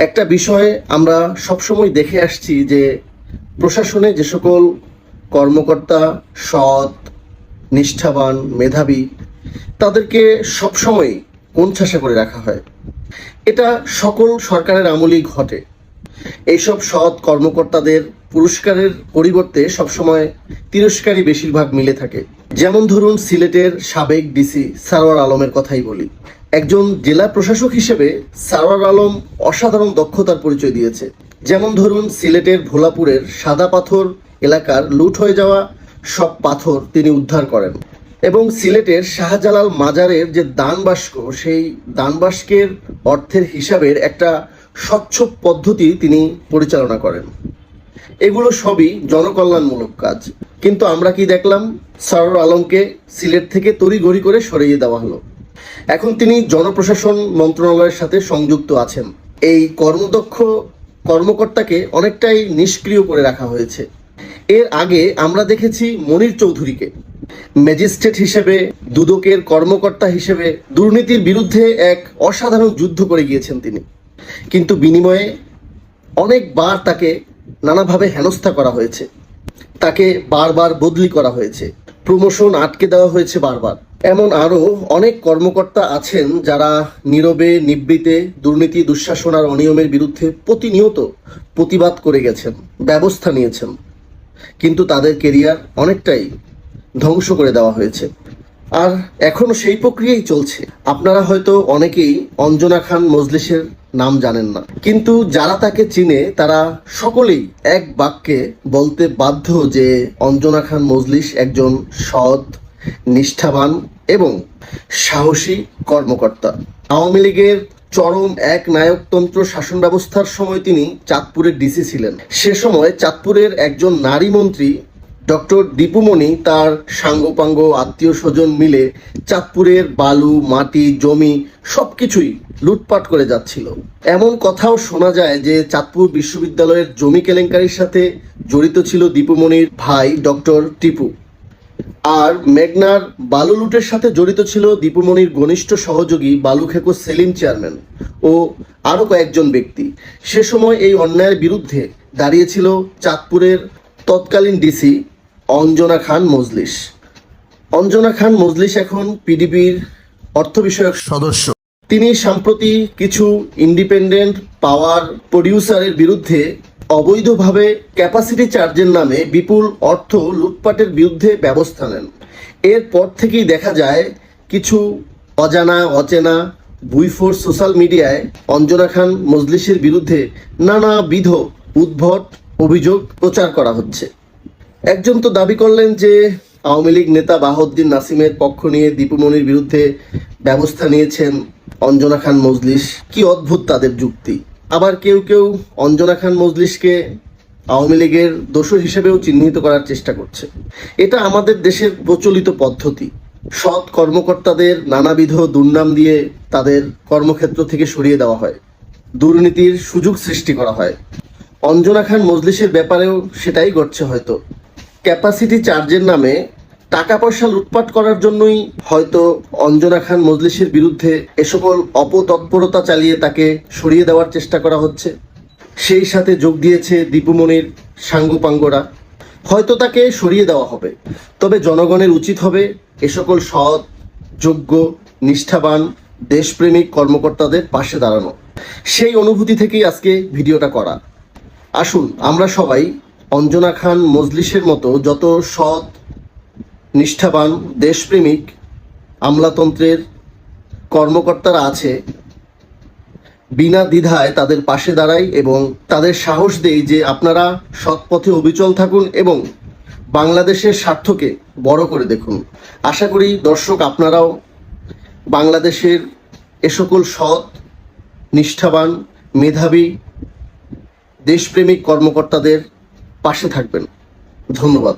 একটা বিষয় আমরা সবসময় দেখে আসছি যে প্রশাসনে যে সকল কর্মকর্তা সৎ, নিষ্ঠাবান, মেধাবী, তাদেরকে সবসময় কোণঠাসা করে রাখা হয়। এটা সকল সরকারের আমলেই ঘটে। এইসব সৎ কর্মকর্তাদের পুরস্কারের পরিবর্তে সবসময় তিরস্কারই বেশিরভাগ মিলে থাকে। যেমন ধরুন, সিলেটের সাবেক ডিসি সারোয়ার আলমের কথাই বলি। একজন জেলা প্রশাসক হিসেবে সারোয়ার আলম অসাধারণ দক্ষতার পরিচয় দিয়েছে। যেমন ধরুন, সিলেটের ভোলাপুরের সাদা পাথর এলাকার লুট হয়ে যাওয়া সব পাথর তিনি উদ্ধার করেন এবং সিলেটের শাহজালাল মাজারের যে দান বাস্ক, সেই দান বাস্কের অর্থের হিসাবের একটা স্বচ্ছ পদ্ধতি তিনি পরিচালনা করেন। এগুলো সবই জনকল্যাণমূলক কাজ। কিন্তু আমরা কি দেখলাম? সারোয়ার আলমকে সিলেট থেকে তড়িঘড়ি করে সরিয়ে দেওয়া হলো। এখন তিনি জনপ্রশাসন মন্ত্রণালয়ের সাথে সংযুক্ত আছেন। এই কর্মদক্ষ কর্মকর্তাকে অনেকটাই নিষ্ক্রিয় করে রাখা হয়েছে। এর আগে আমরা দেখেছি মনির চৌধুরীকে ম্যাজিস্ট্রেট হিসেবে, দুদকের কর্মকর্তা হিসেবে দুর্নীতির বিরুদ্ধে এক অসাধারণ যুদ্ধ করে গিয়েছেন তিনি। কিন্তু বিনিময়ে অনেকবার তাকে নানাভাবে হেনস্থা করা হয়েছে, তাকে বারবার বদলি করা হয়েছে, প্রমোশন আটকে দেওয়া হয়েছে বারবার। এমন আরও অনেক কর্মকর্তা আছেন যারা নীরবে নিবৃতে দুর্নীতি, দুঃশাসন আর অনিয়মের বিরুদ্ধে প্রতিনিয়ত প্রতিবাদ করে গেছেন, ব্যবস্থা নিয়েছেন, কিন্তু তাদের কেরিয়ার অনেকটাই ধ্বংস করে দেওয়া হয়েছে। আর এখনো সেই প্রক্রিয়াই চলছে। আপনারা হয়তো অনেকেই অঞ্জনা খান মজলিসের নাম জানেন না, কিন্তু যারা তাকে চিনে তারা সকলেই এক বাক্যে বলতে বাধ্য যে অঞ্জনা খান মজলিস একজন সৎ, নিষ্ঠাবান এবং সাহসী কর্মকর্তা। আওয়ামী লীগের চরম এক নায়কতন্ত্র শাসন ব্যবস্থার সময় তিনি চাঁদপুরের ডিসি ছিলেন। সে সময় চাঁদপুরের একজন নারী মন্ত্রী ডক্টর দীপুমণি তার সাঙ্গপাঙ্গ আত্মীয় স্বজন মিলে চাঁদপুরের বালু, মাটি, জমি সবকিছুই লুটপাট করে যাচ্ছিল। এমন কথাও শোনা যায় যে চাঁদপুর বিশ্ববিদ্যালয়ের জমি কেলেঙ্কারির সাথে জড়িত ছিল দীপুমণির ভাই ডক্টর টিপু। আর মেঘনার বালু লুটের সাথে জড়িত ছিল দীপুমণির ঘনিষ্ঠ সহযোগী বালুখেকো সেলিম চেয়ারম্যান ও আরও কয়েকজন ব্যক্তি। সে সময় এই অন্যায়ের বিরুদ্ধে দাঁড়িয়েছিল চাঁদপুরের তৎকালীন ডিসি অঞ্জনা খান মজলিস। অঞ্জনা খান মজলিস এখন পিডিবির অর্থ বিষয়ক সদস্য। তিনি সম্প্রতি কিছু ইন্ডিপেন্ডেন্ট পাওয়ার প্রডিউসারের বিরুদ্ধে অবৈধভাবে ক্যাপাসিটি চার্জের নামে বিপুল অর্থ লুটপাটের বিরুদ্ধে ব্যবস্থা নেন। এরপর থেকেই দেখা যায় কিছু অজানা অচেনা ভুইফোর সোশ্যাল মিডিয়ায় অঞ্জনা খান মজলিসের বিরুদ্ধে নানাবিধ উদ্ভট অভিযোগ প্রচার করা হচ্ছে। একজন তো দাবি করলেন যে আওয়ামী লীগ নেতা বাহাউদ্দিন নাসিমের পক্ষ নিয়ে দীপুমণির বিরুদ্ধে ব্যবস্থা নিয়েছেন অঞ্জনা খান মজলিস। কি অদ্ভুত তাদের যুক্তি। আবার কেউ কেউ অঞ্জনা খান মজলিসকে আওয়ামী লীগের দোষর হিসেবেও চিহ্নিত করার চেষ্টা করছে। এটা আমাদের দেশের প্রচলিত পদ্ধতি। সৎ কর্মকর্তাদের নানাবিধ দুর্নাম দিয়ে তাদের কর্মক্ষেত্র থেকে সরিয়ে দেওয়া হয়, দুর্নীতির সুযোগ সৃষ্টি করা হয়। অঞ্জনা খান মজলিসের ব্যাপারেও সেটাই ঘটছে হয়তো। ক্যাপাসিটি চার্জের নামে টাকা পয়সা লুটপাট করার জন্যই হয়তো অঞ্জনা খান মজলিসের বিরুদ্ধে এ সকল অপতৎপরতা চালিয়ে তাকে সরিয়ে দেওয়ার চেষ্টা করা হচ্ছে। সেই সাথে যোগ দিয়েছে দীপুমণির সাঙ্গপাঙ্গরা। হয়তো তাকে সরিয়ে দেওয়া হবে, তবে জনগণের উচিত হবে এ সকল সৎ, যোগ্য, নিষ্ঠাবান, দেশপ্রেমিক কর্মকর্তাদের পাশে দাঁড়ানো। সেই অনুভূতি থেকেই আজকে ভিডিওটা করা। আসুন আমরা সবাই অঞ্জনা খান মজলিসের মতো যত সৎ, নিষ্ঠাবান, দেশপ্রেমিক আমলাতন্ত্রের কর্মকর্তারা আছে বিনা দ্বিধায় তাদের পাশে দাঁড়াই এবং তাদের সাহস দেই যে আপনারা সৎ পথে অবিচল থাকুন এবং বাংলাদেশের স্বার্থকে বড় করে দেখুন। আশা করি দর্শক আপনারাও বাংলাদেশের এ সকল সৎ, নিষ্ঠাবান, মেধাবী, দেশপ্রেমিক কর্মকর্তাদের পাশে থাকবেন। ধন্যবাদ।